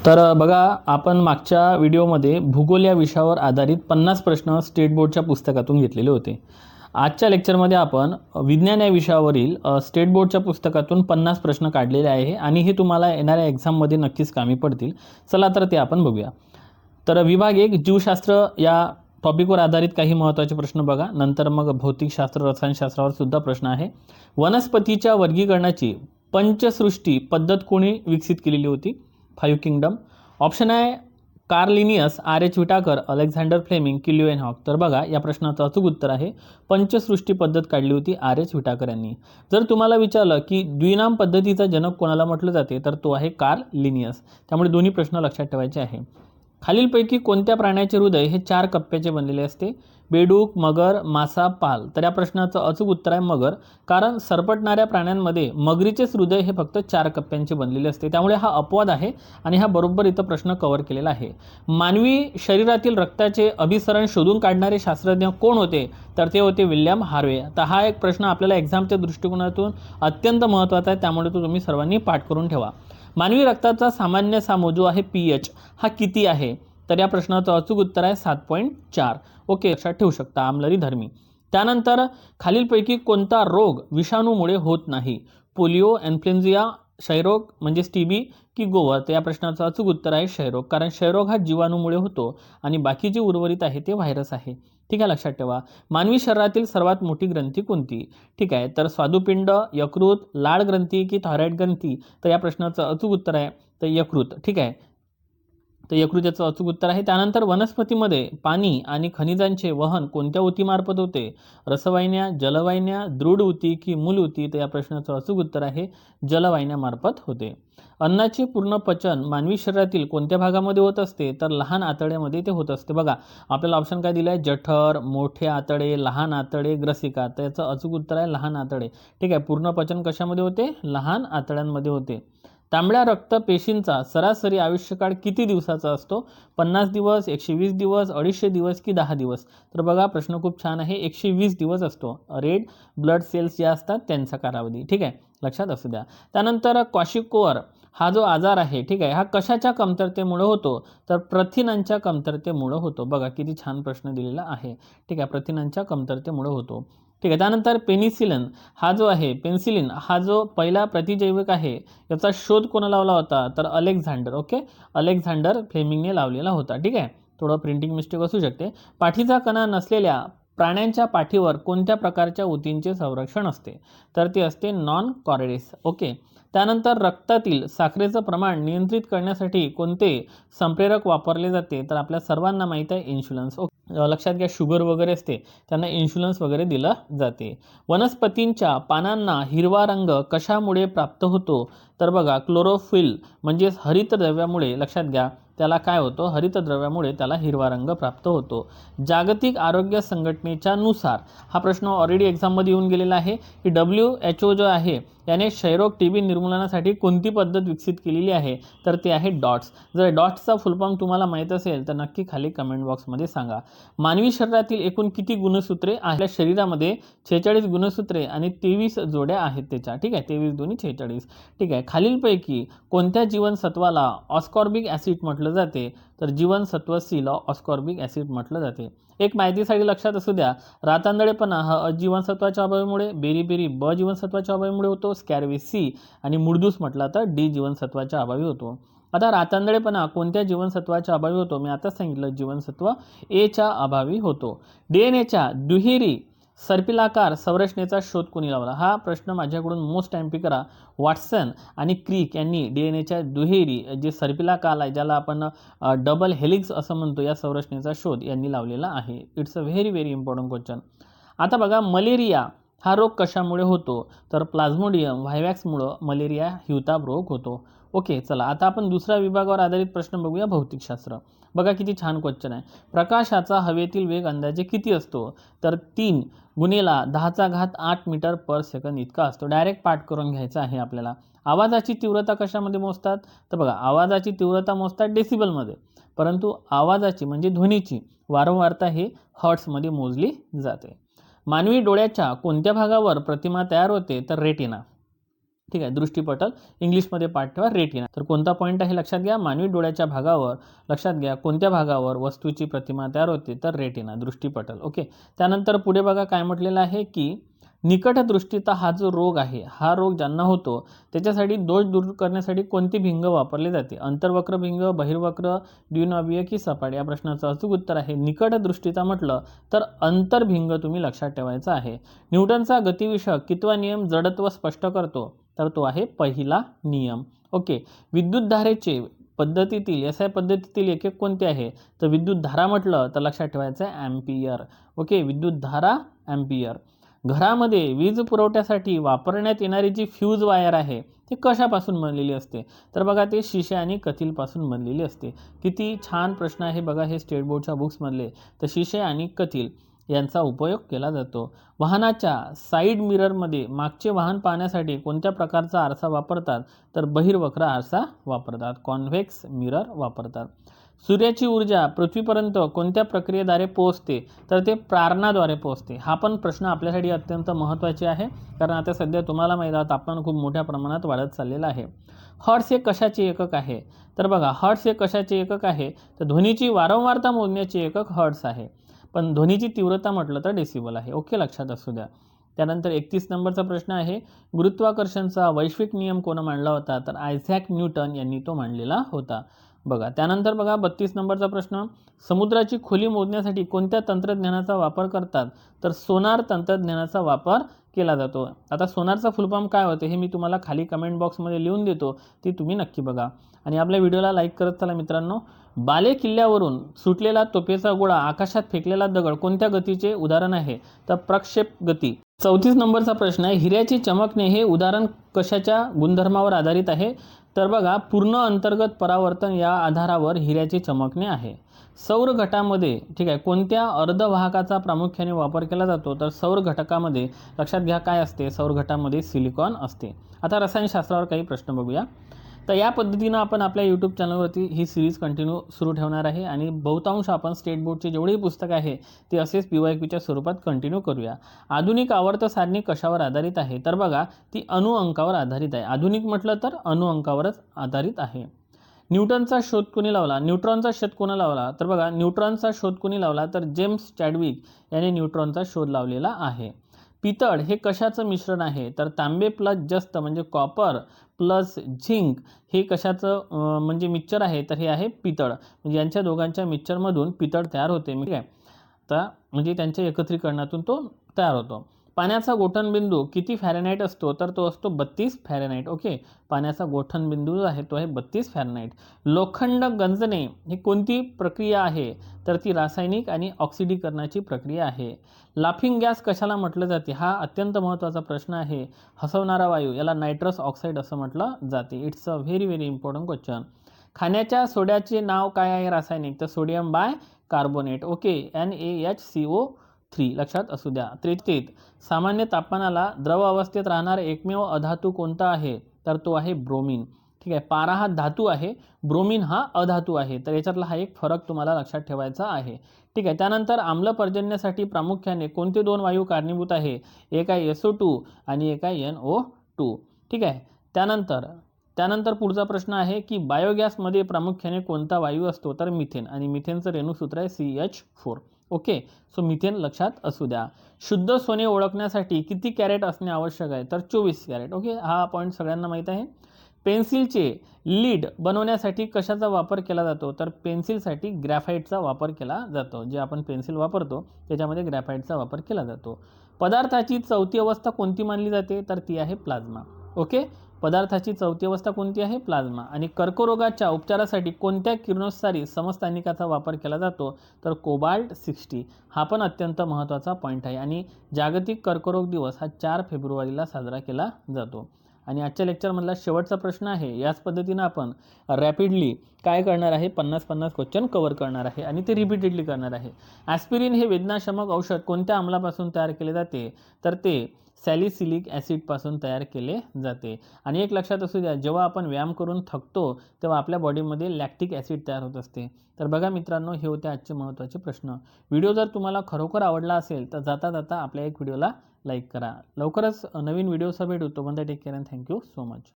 तर बघा, आपण मागच्या व्हिडिओमध्ये भूगोल या विषयावर आधारित 50 प्रश्न स्टेट बोर्डच्या पुस्तकातून घेतलेले होते. आजच्या लेक्चरमध्ये आपण विज्ञान या विषयावरील स्टेट बोर्डच्या पुस्तकातून 50 प्रश्न काढलेले आहे आणि हे तुम्हाला येणाऱ्या एक्झाममध्ये नक्कीच कामी पडतील. चला तर ते आपण बघूया. तर विभाग 1 जीवशास्त्र या टॉपिकवर आधारित काही महत्त्वाचे प्रश्न बघा. नंतर मग भौतिकशास्त्र, रसायनशास्त्रावर सुद्धा प्रश्न आहे. वनस्पतीच्या वर्गीकरणाची पंचसृष्टी पद्धत कोणी विकसित केलेली होती? 5 किंगडम. ऑप्शन आहे Carl Linnaeus, R H Whittaker, Alexander Fleming की ल्युएनहॉक. तर बघा, या प्रश्नाचं अचूक उत्तर आहे पंचसृष्टी पद्धत काढली होती आर एच विटाकर यांनी. जर तुम्हाला विचारलं की द्विनाम पद्धतीचा जनक कोणाला म्हटलं जाते, तर तो आहे कार्ल लिनियस. त्यामुळे दोन्ही प्रश्न लक्षात ठेवायचे आहे. खालीलपैकी कोणत्या प्राण्याचे हृदय हे 4 कप्प्याचे बनलेले असते? बेडूक, मगर, मासा, पाल. तर या प्रश्नाचं अचूक उत्तर आहे मगर. कारण सरपटणाऱ्या प्राण्यांमध्ये मगरीचेच हृदय हे फक्त 4 कप्प्यांचे बनलेले असते. त्यामुळे हा अपवाद आहे आणि हा बरोबर इथं प्रश्न कव्हर केलेला आहे. मानवी शरीरातील रक्ताचे अभिसरण शोधून काढणारे शास्त्रज्ञ कोण होते? तर ते होते विल्यम हार्वे. तर हा एक प्रश्न आपल्याला एक्झामच्या दृष्टिकोनातून अत्यंत महत्त्वाचा आहे, त्यामुळे तो तुम्ही सर्वांनी पाठ करून ठेवा. मानवी रक्ताचा सामान्य सामो जो आहे pH हा किती आहे? तर या प्रश्नाचं अचूक उत्तर आहे 7.4. ओके, लक्षात ठेवू शकता, आम्लरी धर्मी. त्यानंतर खालीलपैकी कोणता रोग विषाणूमुळे होत नाही? पोलिओ, इन्फ्लुएन्झा, क्षयरोग म्हणजेच टीबी की गोवर. तर या प्रश्नाचं अचूक उत्तर आहे क्षयरोग. कारण क्षयरोग हा जीवाणूमुळे होतो आणि बाकी जे उर्वरित आहे ते व्हायरस आहे. ठीक आहे, लक्षात ठेवा. मानवी शरीरातील सर्वात मोठी ग्रंथी कोणती? ठीक आहे, तर स्वादुपिंड, यकृत, लाळ ग्रंथी की थायरॉइड ग्रंथी. तर या प्रश्नाचं अचूक उत्तर आहे तर यकृत. ठीक आहे, तर यकृत याचं अचूक उत्तर आहे. त्यानंतर वनस्पतीमध्ये पाणी आणि खनिजांचे वहन कोणत्या ऊतीमार्फत होते? रसवाहिन्या, जलवाहिन्या, दृढ ऊती की मूल ऊती. तर या प्रश्नाचं अचूक उत्तर आहे जलवाहिन्यामार्फत होते. अन्नाचे पूर्ण पचन मानवी शरीरातील कोणत्या भागामध्ये होत असते? तर लहान आतड्यामध्ये ते होत असते. बघा, आपल्याला ऑप्शन काय दिलं आहे? जठर, मोठे आतडे, लहान आतडे, ग्रसिका. तर याचं अचूक उत्तर आहे लहान आतडे. ठीक आहे, पूर्ण पचन कशामध्ये होते? लहान आतड्यांमध्ये होते. तांबड्या रक्त पेशींचा सरासरी आयुष्यकाळ किती दिवसाचा असतो? 50 दिवस, 120 दिवस, 250 दिवस की 10 दिवस. तर बघा, प्रश्न खूप छान आहे. 120 दिवस असतो. रेड ब्लड सेल्स ज्या असतात त्यांचा कालावधी. ठीक आहे, लक्षात असू द्या. त्यानंतर क्वाशिकोअर हा जो आजार आहे, ठीक आहे, हा कशाच्या कमतरतेमुळे होतो? तर प्रथिनांच्या कमतरतेमुळे होतो. बघा, किती छान प्रश्न दिलेला आहे. ठीक आहे, प्रथिनांच्या कमतरतेमुळे होतो. ठीक आहे, त्यानंतर पेनिसिलिन हा जो आहे, पेन्सिलिन हा जो पहिला प्रतिजैविक आहे, याचा शोध कोणा लावला होता? तर अलेक्झांडर. ओके, अलेक्झांडर फ्लेमिंगने लावलेला होता. ठीक आहे, थोडं प्रिंटिंग मिस्टेक असू शकते. पाठीचा कणा नसलेल्या प्राण्यांच्या पाठीवर कोणत्या प्रकारच्या ऊतींचे संरक्षण असते? तर ते असते नॉन कॉरेडिस. ओके, त्यानंतर रक्तातील साखरेचं प्रमाण नियंत्रित करण्यासाठी कोणते संप्रेरक वापरले जाते? तर आपल्या सर्वांना माहीत आहे इन्शुलन्स. ओके, लक्षात घ्या, शुगर वगैरे असते त्यांना इन्शुलन्स वगैरे दिलं जाते. वनस्पतींच्या पानांना हिरवा रंग कशामुळे प्राप्त होतो? तर बघा, क्लोरोफिल म्हणजेच हरितद्रव्यामुळे. लक्षात घ्या, त्याला काय होतं? हरितद्रव्यामुळे त्याला हिरवा रंग प्राप्त होतो. जागतिक आरोग्य संघटनेच्या नुसार हा प्रश्न ऑलरेडी एक्झाममध्ये येऊन गेलेला आहे की WHO जो आहे याने क्षयरोग, टीबी निर्मूलनासाठी कोणती पद्धत विकसित केलेली आहे? तर ते आहे डॉट्स. जर डॉट्सचा फुल फॉर्म तुम्हाला माहीत असेल तर नक्की खाली कमेंट बॉक्समध्ये सांगा. मानवी शरीरातील एकूण किती गुणसूत्रे आहेत? आपल्या शरीरामध्ये 46 गुणसूत्रे आणि 23 जोड्या आहेत त्याच्या. ठीक आहे, 23 दोन्ही 46. ठीक आहे, खालीलपैकी कोणत्या जीवनसत्वाला ऑस्कॉर्बिक ॲसिड म्हटलं जाते? तर जीवनसत्व सी ला ऑस्कॉर्बिक ॲसिड म्हटलं जाते. एक माहितीसाठी लक्षात असू द्या, रातांदळेपणा हा अ जीवनसत्वाच्या अभावामुळे, बेरीबेरी ब जीवनसत्वाच्या अभावामुळे होतो, स्कॅर्वी सी आणि मुडदूस म्हटला तर डी जीवनसत्वाच्या अभावी होतो. आता रातांदळेपणा कोणत्या जीवनसत्वाच्या अभावी होतो? मी आता सांगितलं, जीवनसत्व एच्या अभावी होतो. DNAच्या दुहेरी सर्पिलाकार संरचनेचा शोध कोणी लावला? हा प्रश्न माझ्याकडून मोस्ट टाइम करा. वॉटसन आणि क्रिक यांनी DNAच्या दुहेरी जे सर्पिलाकार आहे, ज्याला आपण डबल हेलिक्स असं म्हणतो, या संरचनेचा शोध यांनी लावलेला आहे. It's a very very important question. आता बघा, मलेरिया हा रोग कशामुळे होतो? तर प्लाझ्मोडियम व्हायवॅक्समुळं मलेरिया हिवताप रोग होतो. ओके, चला आता आपण दुसऱ्या विभागावर आधारित प्रश्न बघूया, भौतिकशास्त्र. बघा, किती छान क्वेश्चन आहे. प्रकाशाचा हवेतील वेग अंदाजे किती असतो? तर 3 गुणिले 10⁸ मीटर पर सेकंद इतका असतो. डायरेक्ट पाठ करून घ्यायचा आहे आपल्याला. आवाजाची तीव्रता कशामध्ये मोजतात? तर बघा, आवाजाची तीव्रता मोजतात डेसिबलमध्ये, परंतु आवाजाची म्हणजे ध्वनीची वारंवारता हे हर्ट्समध्ये मोजली जाते. मानवी डोळ्याच्या कोणत्या भागावर प्रतिमा तयार होते? तर रेटिना. ठीक आहे, दृष्टिपटल इंग्लिशमध्ये पाठ ठेवा रेटिना. तर कोणता पॉईंट आहे लक्षात घ्या, मानवी डोळ्याच्या भागावर, लक्षात घ्या कोणत्या भागावर वस्तूची प्रतिमा तयार होते, तर रेटिना, दृष्टिपटल. ओके, त्यानंतर पुढे बघा काय म्हटलेलं आहे की निकटदृष्टीचा हा जो रोग आहे, हा रोग ज्यांना होतो त्याच्यासाठी दोष दूर करण्यासाठी कोणती भिंग वापरली जाते, अंतर्वक्र भिंग, बहिर्वक्र, द्विनाभीय की सपाट. या प्रश्नाचं अचूक उत्तर आहे निकटदृष्टीचा म्हटलं तर अंतर्भिंग तुम्ही लक्षात ठेवायचा आहे. न्यूटनचा गतिविषयक कितवा नियम जडत्व स्पष्ट करतो, तर तो आहे पहिला नियम. ओके, विद्युतधारेचे पद्धतीतील SI पद्धतीतील एकक कोणते आहे, तर विद्युत धारा म्हटलं तर लक्षात ठेवायचं आहे ॲम्पियर. ओके, विद्युत धारा ॲम्पियर. घरामध्ये वीज पुरवठ्यासाठी वापरण्यात येणारी जी फ्यूज वायर आहे ती कशापासून बनलेली असते, तर बघा ते शिसे आणि कथीलपासून बनलेली असते. किती छान प्रश्न आहे बघा हे स्टेट बोर्डच्या बुक्समधले. तर शिसे आणि कथील यांचा उपयोग केला जातो. वाहनाच्या साईड मिररमध्ये मागचे वाहन पाहण्यासाठी कोणत्या प्रकारचा आरसा वापरतात, तर बहिर्वक्र आरसा वापरतात, कॉन्व्हेक्स मिरर वापरतात. सूर्याची ऊर्जा पृथ्वीपर्यंत कोणत्या प्रक्रियेद्वारे पोहोचते, तर ते प्रारणाद्वारे पोहोचते. हा पण प्रश्न आपल्यासाठी अत्यंत महत्त्वाचे आहे, कारण आता सध्या तुम्हाला माहीत आहे तापमान खूप मोठ्या प्रमाणात वाढत चाललेलं आहे. हर्ट्स हे कशाचे एकक आहे, तर बघा हर्ट्स हे कशाचे एकक आहे, तर ध्वनीची वारंवारता मोजण्याचे एकक हर्ट्स आहे, पण ध्वनीची तीव्रता म्हटलं तर डेसिबल आहे. ओके, लक्षात असू द्या. त्यानंतर 31 नंबरचा प्रश्न आहे, गुरुत्वाकर्षणचा वैश्विक नियम कोण मांडला होता, तर आयझॅक न्यूटन यांनी तो मांडलेला होता. बघा त्यानंतर बघा 32 नंबरचा प्रश्न, समुद्राची खोली मोजण्यासाठी कोणत्या तंत्रज्ञानाचा वापर करतात, तर सोनार तंत्रज्ञानाचा वापर केला जातो. आता सोनारचा फुलफॉर्म काय होते हे मी तुम्हाला खाली कमेंट बॉक्समध्ये लिहून देतो, ती तुम्ही नक्की बघा आणि आपल्या व्हिडिओला लाईक करत चला मित्रांनो. बाले किल्ल्यावरून सुटलेला तोफेचा गोळा, आकाशात फेकलेला दगड कोणत्या गतीचे उदाहरण आहे, तर प्रक्षेप गती. 34 नंबरचा प्रश्न आहे, हिऱ्याची चमकणे हे उदाहरण कशाच्या गुणधर्मावर आधारित आहे, तर बघा पूर्ण अंतर्गत परावर्तन या आधारावर हिऱ्याचे चमकणे आहे. सौर घटामध्ये ठीक आहे कोणत्या अर्धवाहकाचा प्रामुख्याने वापर केला जातो, तर सौर घटकामध्ये लक्षात घ्या काय असते, सौर घटामध्ये सिलिकॉन असते. आता रसायनशास्त्रावर काही प्रश्न बघूया. तर या पद्धतीनं आपण आपल्या यूट्यूब चॅनलवरती ही सिरीज कंटिन्यू सुरू ठेवणार आहे आणि बहुतांश आपण स्टेट बोर्डचे जेवढेही पुस्तकं आहे ते असेच PYQच्या स्वरूपात कंटिन्यू करूया. आधुनिक आवर्त सारणी कशावर आधारित आहे, तर बघा ती अणुअंकावर आधारित आहे. आधुनिक म्हटलं तर अणुअंकावरच आधारित आहे. न्यूटनचा शोध कोणी लावला, न्यूट्रॉनचा शोध कोणी लावला, तर बघा न्यूट्रॉनचा शोध कोणी लावला, तर जेम्स चॅडविक याने न्यूट्रॉनचा शोध लावलेला आहे. पितळ हे कशाचं मिश्रण आहे, तर तांबे प्लस जस्त म्हणजे कॉपर प्लस झिंक हे कशाचं म्हणजे मिक्सचर आहे, तर हे आहे पितळ. म्हणजे यांच्या दोघांच्या मिक्सचरमधून पितळ तयार होते. ठीक आहे, तर म्हणजे त्यांच्या एकत्रीकरणातून तो तयार होतो. पाण्याचा गोठणबिंदू किती फॅरेनहाइट असतो, तर तो असतो 32 फॅरेनहाइट. ओके, पाण्याचा गोठणबिंदू जो आहे तो आहे 32 फॅरेनहाइट. लोखंड गंजणे ही कोणती प्रक्रिया आहे, तर ती रासायनिक आणि ऑक्सिडीकरणाची प्रक्रिया आहे. लाफिंग गॅस कशाला म्हटलं जाते, हा अत्यंत महत्त्वाचा प्रश्न आहे. हसवणारा वायू याला नायट्रस ऑक्साईड असं म्हटलं जाते. It's a very very important question. खाण्याच्या सोड्याचे नाव काय आहे रासायनिक, तर sodium bye carbonate. Okay, NaHCO3 लक्षात असू द्या. 33 सामान्य तापमानाला द्रव अवस्थेत राहणारा एकमेव अधातू कोणता आहे, तर तो आहे ब्रोमीन. ठीक आहे, पारा हा धातू आहे, ब्रोमीन हा अधातू आहे, तर याच्यातला हा एक फरक तुम्हाला लक्षात ठेवायचा आहे. ठीक आहे, त्यानंतर आम्ल पर्जन्यासाठी प्रामुख्याने कोणते दोन वायू कारणीभूत आहे, एक आहे SO2 आणि एक आहे NO2. ठीक आहे, त्यानंतर पुढचा प्रश्न आहे की बायोगॅसमध्ये प्रामुख्याने कोणता वायू असतो, तर मिथेन, आणि मिथेनचं रेणूसूत्र आहे CH4. ओके, सो मिथेन लक्षात असू द्या. शुद्ध सोने ओळखण्यासाठी किती कॅरेट असणे आवश्यक आहे, तर 24 कॅरेट. ओके, हा पॉईंट सगळ्यांना माहीत आहे. पेन्सिलचे लीड बनवण्यासाठी कशाचा वापर केला जातो, तर पेन्सिलसाठी ग्रॅफाईटचा वापर केला जातो. जे आपण पेन्सिल वापरतो त्याच्यामध्ये ग्रॅफाईटचा वापर केला जातो. पदार्थाची चौथी अवस्था कोणती मानली जाते, तर ती आहे प्लाझ्मा. ओके, पदार्थाची चौथी अवस्था कोणती आहे, प्लाझ्मा. आणि कर्करोगाच्या उपचारासाठी कोणत्या किरणोत्सारी समस्थानिकाचा वापर केला जातो, तर कोबाल्ट 60. हा पण अत्यंत महत्त्वाचा पॉईंट आहे. आणि जागतिक कर्करोग दिवस हा 4 फेब्रुवारीला साजरा केला जातो. आणि आजच्या लेक्चरमधला शेवटचा प्रश्न आहे. याच पद्धतीनं आपण रॅपिडली काय करणार आहे, 50-50 क्वेश्चन कव्हर करणार आहे आणि ते रिपीटेडली करणार आहे. ॲस्पिरिन हे वेदनाशमक औषध कोणत्या आम्लापासून तयार केले जाते, तर ते सॅलिसिलिक ॲसिडपासून तयार केले जाते. आणि एक लक्षात असू द्या, जेव्हा आपण व्यायाम करून थकतो तेव्हा आपल्या बॉडीमध्ये लॅक्टिक ॲसिड तयार होत असते. तर बघा मित्रांनो, हे होते आजचे महत्त्वाचे प्रश्न. व्हिडिओ जर तुम्हाला खरोखर आवडला असेल तर जाता जाता आपल्या एक व्हिडिओला लाईक करा. लवकरच नवीन व्हिडिओसह भेटू. तोपर्यंत take care and thank you so much.